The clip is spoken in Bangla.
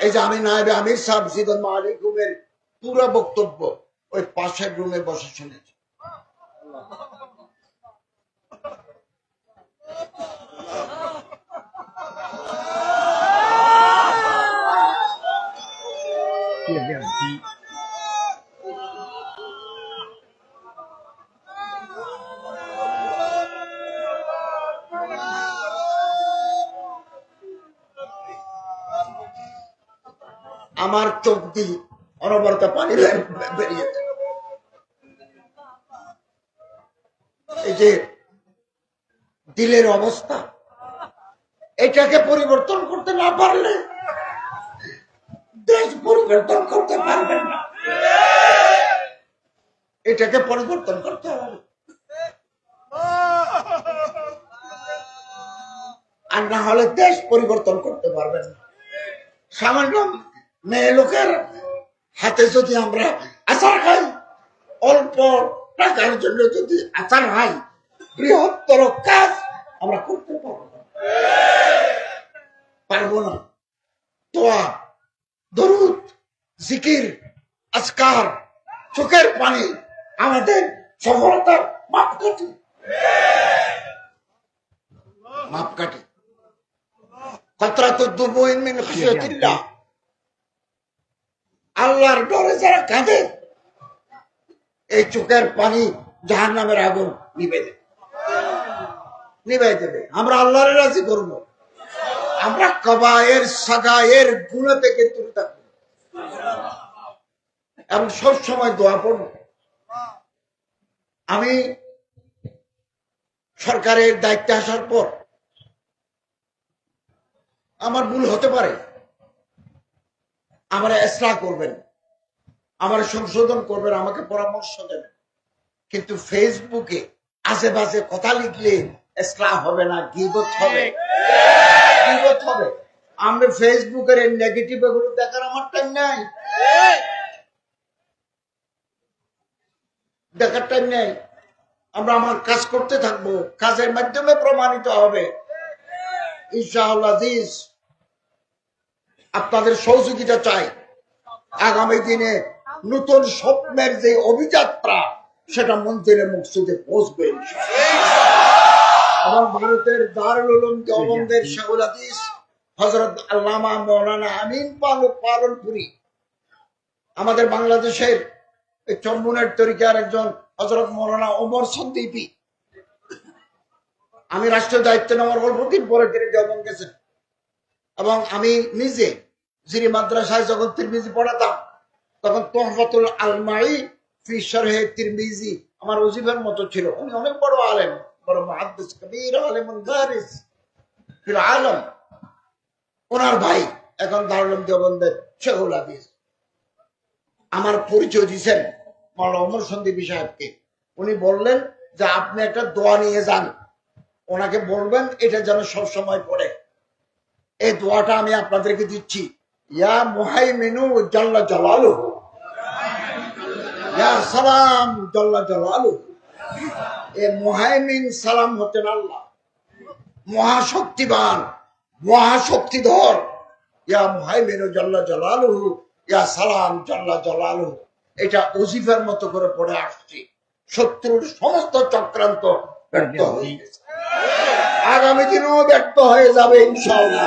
এই যে আমি নায়েবে আমির সাহেব জীবন মালিক রুমের পুরো বক্তব্য ওই পাশের রুমে বসে শুনেছি। আমার চোখ দিয়ে অনবরত পানি বেরিয়েছে। এই যে দিলের অবস্থা, এটাকে পরিবর্তন করতে না পারলে দেশ পরিবর্তন করতে পারবেন না। এটাকে পরিবর্তন করতে হবে, আর না হলে দেশ পরিবর্তন করতে পারবেন না। সামান্য মেয়ে লোকের হাতে যদি আমরা আচার খাই, অল্প টাকার জন্য যদি আচার খাই, বৃহত্তর কাজ আমরা করতে পারবো না। তোয়া, দরুদ, জিকির, আজকার, চোখের পানি আমাদের সফলতার মাপকাঠি। আল্লাহর ডরে যারা কাঁদে, এই চোখের পানি জাহান্নামের আগুন নিভাই দেবে। আমরা আল্লাহর রাজি করব, আমরা কবায়ের সাগায়ের গুনাহ থেকে দূরে থাকবো এবং সব সময় দোয়া পড়ব। আমি সরকারের দায়িত্বে আসার পর আমার ভুল হতে পারে, আমার ইসলাহ করবেন, আমার সংশোধন করবেন, আমাকে পরামর্শ দেবেন, কিন্তু ফেসবুকে আজে বাজে কথা লিখলে ইসলাহ হবে না, গীবত হবে। আমরা ফেসবুকের নেগেটিভ এগুলো দেখার আমার টাইম নাই, দেখার টাইম নেই। আমরা আমার কাজ করতে থাকবো, কাজের মাধ্যমে প্রমাণিত হবে ইনশাআল্লাহ। আপনাদের সহযোগিতা চাই। আগামী দিনে নতুন স্বপ্নের যে অভিযাত্রা, সেটা মন্দিরে মসজিদে পৌঁছবে। এবং ভারতের দারুল উলুম দেওবন্দের শাহুল হাদিস হযরত আল্লামা মাওলানা আমিন পালনপুরি, আমাদের বাংলাদেশের চরমুনের তরিকার একজন হযরত মাওলানা ওমর সন্দ্বীপী। আমি রাষ্ট্রীয় দায়িত্ব নেওয়ার অল্প দিন পরে তিনি দেওবন্দ গেছেন, এবং আমি নিজে যিনি মাদ্রাসায় যখন তিরমিজি পড়াতাম, তখন তোহফাতুল আলমাই ফি শরহে তিরমিজি আমার ওজিফার মতো ছিল। উনি অনেক বড় আলেম, বড় মুহাদ্দিস, কবির আলেম মুদারিস ফিল আলম। ওনার ভাই এখন দারুল উলুম দেওবন্দের শাহুল হাদিস। আমার পরিচয় দিয়েছেন মাওলানা ওমর সন্দ্বীপী সাহেবকে। উনি বললেন যে আপনি একটা দোয়া নিয়ে যান, ওনাকে বলবেন এটা যেন সবসময় পড়ে। এই দোয়াটা আমি আপনাদেরকে দিচ্ছি। ইয়া মুহাইমিনু জাল্লা জালালুহু, ইয়া সালাম জাল্লা জালালুহু। এই মুহাইমিন সালাম হতেন আল্লাহ, মহাশক্তিবান, মহাশক্তিধর। ইয়া মুহাইমিনু জাল্লা জালালুহু, ইয়া সালাম জাল্লা জালালুহু। এটা ওজিফার মতো করে পড়ে আসছি। শত্রুর সমস্ত চক্রান্ত ব্যর্থ হয়ে গেছে, আগামী দিনেও ব্যর্থ হয়ে যাবে ইনশাআল্লাহ।